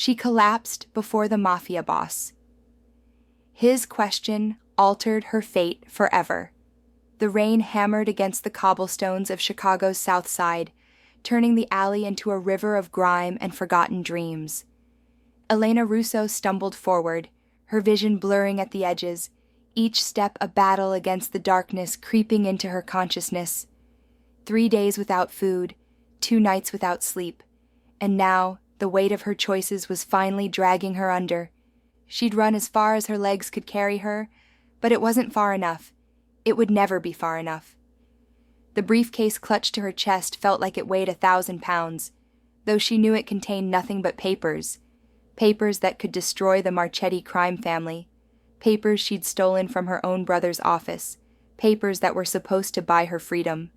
She collapsed before the Mafia Boss. His question altered her fate forever. The rain hammered against the cobblestones of Chicago's South Side, turning the alley into a river of grime and forgotten dreams. Elena Russo stumbled forward, her vision blurring at the edges, each step a battle against the darkness creeping into her consciousness. 3 days without food, 2 nights without sleep, and now the weight of her choices was finally dragging her under. She'd run as far as her legs could carry her, but it wasn't far enough. It would never be far enough. The briefcase clutched to her chest felt like it weighed 1,000 pounds, though she knew it contained nothing but papers. Papers that could destroy the Marchetti crime family. Papers she'd stolen from her own brother's office. Papers that were supposed to buy her freedom.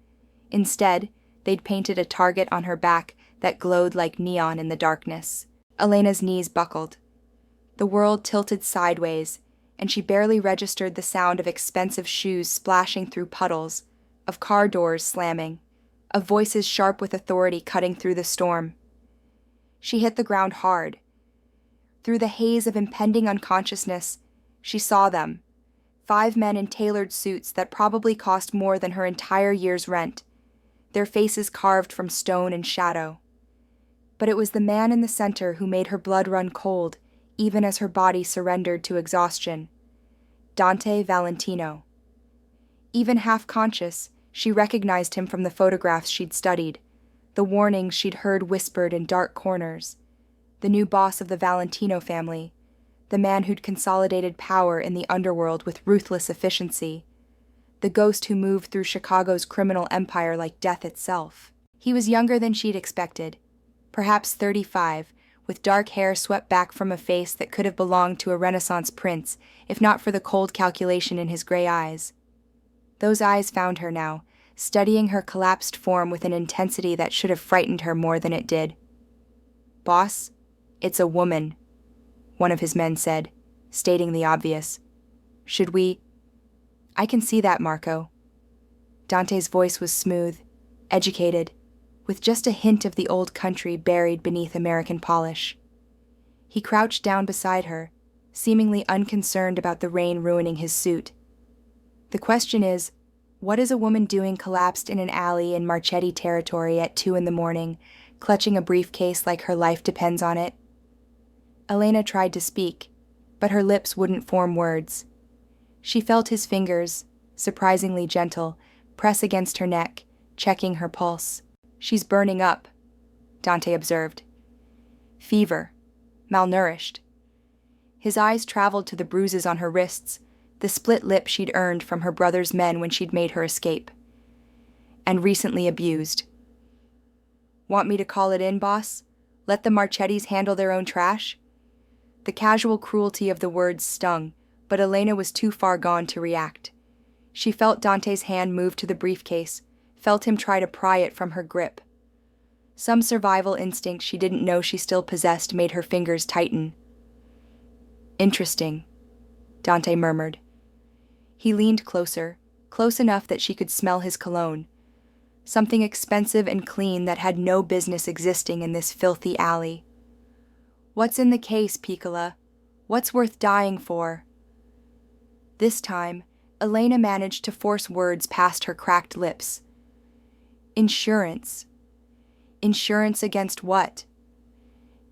Instead, they'd painted a target on her back that glowed like neon in the darkness. Elena's knees buckled. The world tilted sideways, and she barely registered the sound of expensive shoes splashing through puddles, of car doors slamming, of voices sharp with authority cutting through the storm. She hit the ground hard. Through the haze of impending unconsciousness, she saw them, 5 men in tailored suits that probably cost more than her entire year's rent, their faces carved from stone and shadow. But it was the man in the center who made her blood run cold, even as her body surrendered to exhaustion. Dante Valentino. Even half-conscious, she recognized him from the photographs she'd studied, the warnings she'd heard whispered in dark corners. The new boss of the Valentino family, the man who'd consolidated power in the underworld with ruthless efficiency, the ghost who moved through Chicago's criminal empire like death itself. He was younger than she'd expected, perhaps 35, with dark hair swept back from a face that could have belonged to a Renaissance prince, if not for the cold calculation in his gray eyes. Those eyes found her now, studying her collapsed form with an intensity that should have frightened her more than it did. "Boss, it's a woman," one of his men said, stating the obvious. "Should we—" "I can see that, Marco." Dante's voice was smooth, educated, with just a hint of the old country buried beneath American polish. He crouched down beside her, seemingly unconcerned about the rain ruining his suit. "The question is, what is a woman doing collapsed in an alley in Marchetti territory at 2 a.m, clutching a briefcase like her life depends on it?" Elena tried to speak, but her lips wouldn't form words. She felt his fingers, surprisingly gentle, press against her neck, checking her pulse. "She's burning up," Dante observed. "Fever. Malnourished." His eyes traveled to the bruises on her wrists, the split lip she'd earned from her brother's men when she'd made her escape. "And recently abused." "Want me to call it in, boss? Let the Marchettis handle their own trash?" The casual cruelty of the words stung, but Elena was too far gone to react. She felt Dante's hand move to the briefcase, felt him try to pry it from her grip. Some survival instinct she didn't know she still possessed made her fingers tighten. "Interesting," Dante murmured. He leaned closer, close enough that she could smell his cologne. Something expensive and clean that had no business existing in this filthy alley. "What's in the case, Piccola? What's worth dying for?" This time, Elena managed to force words past her cracked lips. "Insurance." Insurance against what?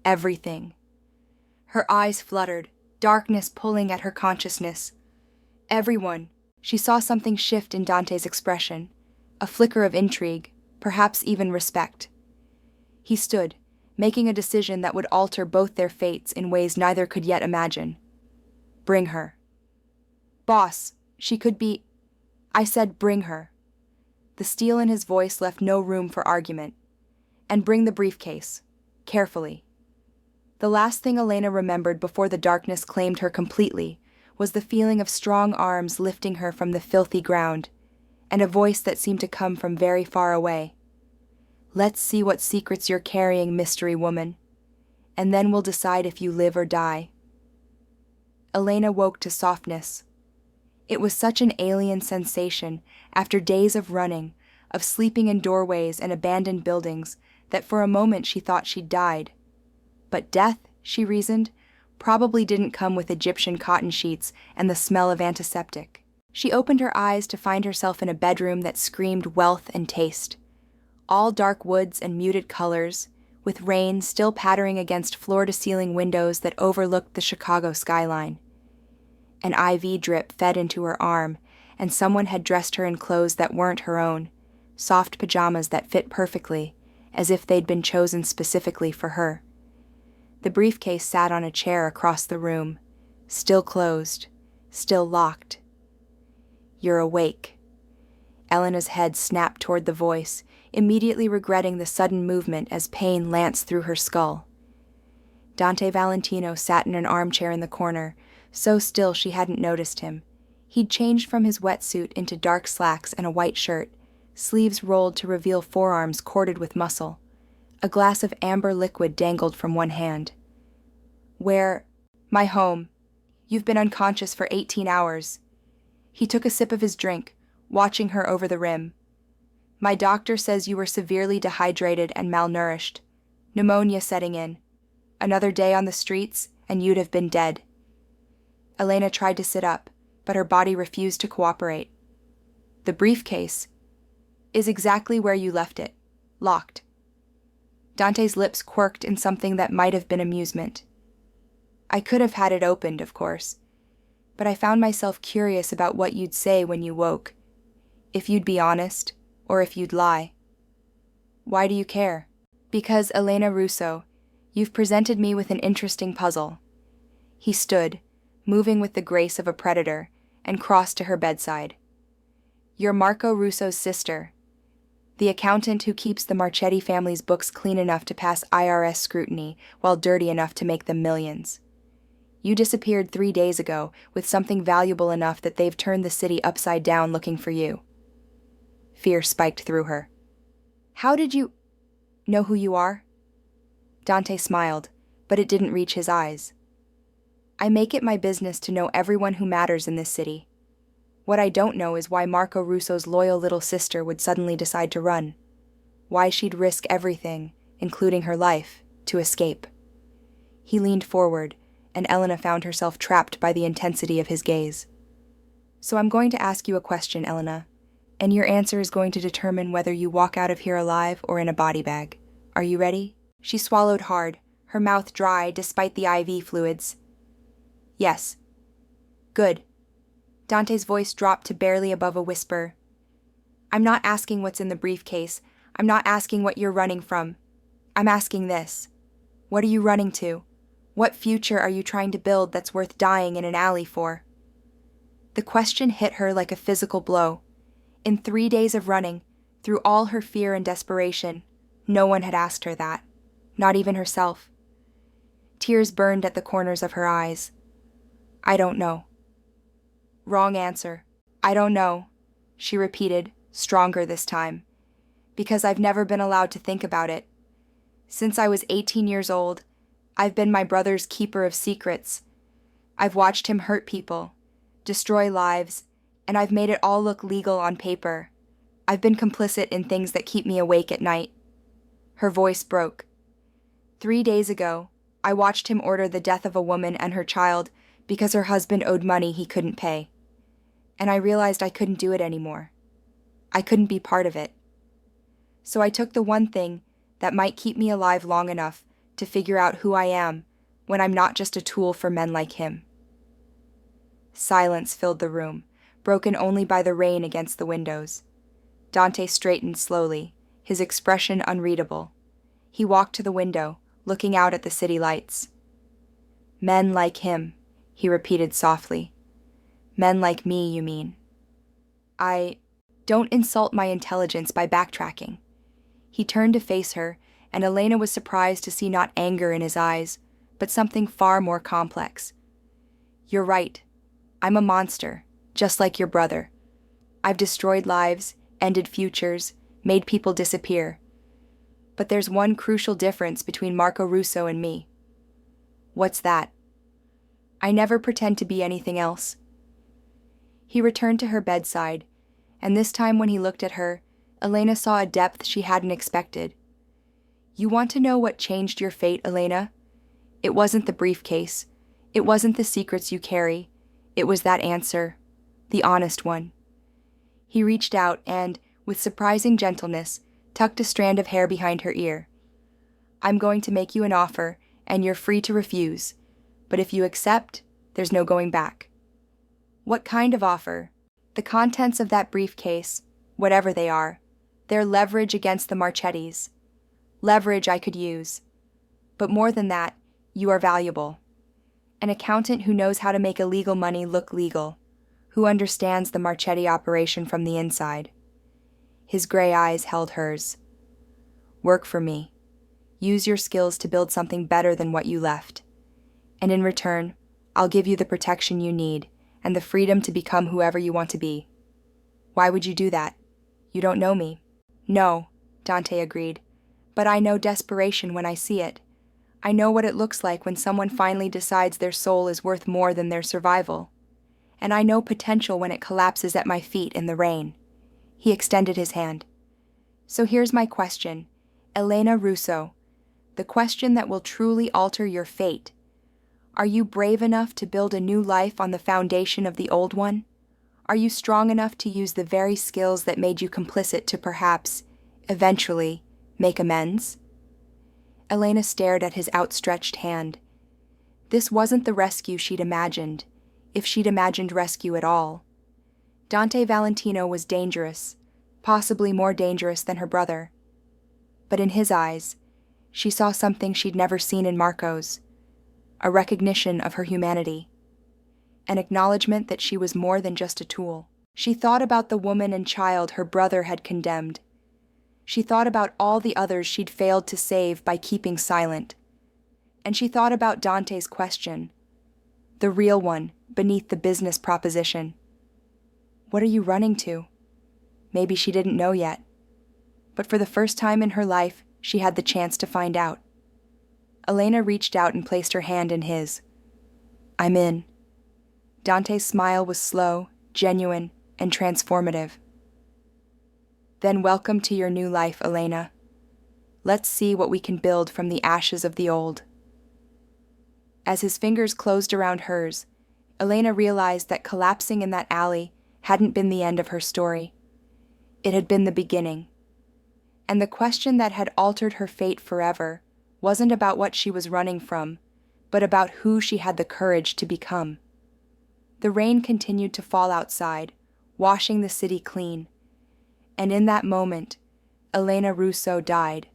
Everything. Her eyes fluttered, darkness pulling at her consciousness. Everyone. She saw something shift in Dante's expression, a flicker of intrigue, perhaps even respect. He stood, making a decision that would alter both their fates in ways neither could yet imagine. "Bring her." "Boss, she could be—" "I said bring her." The steel in his voice left no room for argument. "And bring the briefcase. Carefully." The last thing Elena remembered before the darkness claimed her completely was the feeling of strong arms lifting her from the filthy ground, and a voice that seemed to come from very far away. "Let's see what secrets you're carrying, mystery woman, and then we'll decide if you live or die." Elena woke to softness. It was such an alien sensation after days of running, of sleeping in doorways and abandoned buildings, that for a moment she thought she'd died. But death she reasoned, probably didn't come with Egyptian cotton sheets and the smell of antiseptic. She opened her eyes to find herself in a bedroom that screamed wealth and taste. All dark woods and muted colors, with rain still pattering against floor-to-ceiling windows that overlooked the Chicago skyline. An IV drip fed into her arm, and someone had dressed her in clothes that weren't her own, soft pajamas that fit perfectly, as if they'd been chosen specifically for her. The briefcase sat on a chair across the room, still closed, still locked. "You're awake." Elena's head snapped toward the voice, immediately regretting the sudden movement as pain lanced through her skull. Dante Valentino sat in an armchair in the corner, so still she hadn't noticed him. He'd changed from his wetsuit into dark slacks and a white shirt, sleeves rolled to reveal forearms corded with muscle. A glass of amber liquid dangled from one hand. "Where?" "My home. You've been unconscious for 18 hours. He took a sip of his drink, watching her over the rim. "My doctor says you were severely dehydrated and malnourished. Pneumonia setting in. Another day on the streets, and you'd have been dead." Elena tried to sit up, but her body refused to cooperate. "The briefcase is exactly where you left it, locked." Dante's lips quirked in something that might have been amusement. "I could have had it opened, of course, but I found myself curious about what you'd say when you woke, if you'd be honest, or if you'd lie." "Why do you care?" "Because, Elena Russo, you've presented me with an interesting puzzle." He stood, moving with the grace of a predator, and crossed to her bedside. "You're Marco Russo's sister, the accountant who keeps the Marchetti family's books clean enough to pass IRS scrutiny while dirty enough to make them millions. You disappeared 3 days ago with something valuable enough that they've turned the city upside down looking for you." Fear spiked through her. "How did you know who you are?" Dante smiled, but it didn't reach his eyes. "I make it my business to know everyone who matters in this city. What I don't know is why Marco Russo's loyal little sister would suddenly decide to run. Why she'd risk everything, including her life, to escape." He leaned forward, and Elena found herself trapped by the intensity of his gaze. "So I'm going to ask you a question, Elena, and your answer is going to determine whether you walk out of here alive or in a body bag. Are you ready?" She swallowed hard, her mouth dry despite the IV fluids. "Yes." "Good." Dante's voice dropped to barely above a whisper. "I'm not asking what's in the briefcase. I'm not asking what you're running from. I'm asking this. What are you running to? What future are you trying to build that's worth dying in an alley for?" The question hit her like a physical blow. In 3 days of running, through all her fear and desperation, no one had asked her that, not even herself. Tears burned at the corners of her eyes. "I don't know." "Wrong answer. I don't know," she repeated, stronger this time. "Because I've never been allowed to think about it. Since I was 18 years old, I've been my brother's keeper of secrets. I've watched him hurt people, destroy lives, and I've made it all look legal on paper. I've been complicit in things that keep me awake at night." Her voice broke. 3 days ago, I watched him order the death of a woman and her child because her husband owed money he couldn't pay. And I realized I couldn't do it anymore. I couldn't be part of it. So I took the one thing that might keep me alive long enough to figure out who I am when I'm not just a tool for men like him. Silence filled the room, broken only by the rain against the windows. Dante straightened slowly, his expression unreadable. He walked to the window, looking out at the city lights. "Men like him," he repeated softly. "Men like me, you mean." Don't insult my intelligence by backtracking." He turned to face her, and Elena was surprised to see not anger in his eyes, but something far more complex. "You're right. I'm a monster, just like your brother. I've destroyed lives, ended futures, made people disappear. But there's one crucial difference between Marco Russo and me." "What's that?" "I never pretend to be anything else." He returned to her bedside, and this time when he looked at her, Elena saw a depth she hadn't expected. "You want to know what changed your fate, Elena? It wasn't the briefcase. It wasn't the secrets you carry. It was that answer, the honest one. He reached out and, with surprising gentleness, tucked a strand of hair behind her ear. I'm going to make you an offer, and you're free to refuse. But if you accept, there's no going back. What kind of offer? The contents of that briefcase, whatever they are, they're leverage against the Marchettis. Leverage I could use. But more than that, you are valuable. An accountant who knows how to make illegal money look legal, who understands the Marchetti operation from the inside. His gray eyes held hers. Work for me. Use your skills to build something better than what you left. And in return, I'll give you the protection you need and the freedom to become whoever you want to be. Why would you do that? You don't know me. No, Dante agreed. But I know desperation when I see it. I know what it looks like when someone finally decides their soul is worth more than their survival. And I know potential when it collapses at my feet in the rain. He extended his hand. So here's my question, Elena Russo, the question that will truly alter your fate. Are you brave enough to build a new life on the foundation of the old one? Are you strong enough to use the very skills that made you complicit to perhaps, eventually, make amends? Elena stared at his outstretched hand. This wasn't the rescue she'd imagined, if she'd imagined rescue at all. Dante Valentino was dangerous, possibly more dangerous than her brother. But in his eyes, she saw something she'd never seen in Marco's, a recognition of her humanity, an acknowledgement that she was more than just a tool. She thought about the woman and child her brother had condemned. She thought about all the others she'd failed to save by keeping silent. And she thought about Dante's question, the real one beneath the business proposition. What are you running to? Maybe she didn't know yet. But for the first time in her life, she had the chance to find out. Elena reached out and placed her hand in his. I'm in. Dante's smile was slow, genuine, and transformative. Then welcome to your new life, Elena. Let's see what we can build from the ashes of the old. As his fingers closed around hers, Elena realized that collapsing in that alley hadn't been the end of her story. It had been the beginning. And the question that had altered her fate forever wasn't about what she was running from, but about who she had the courage to become. The rain continued to fall outside, washing the city clean. And in that moment, Elena Russo died.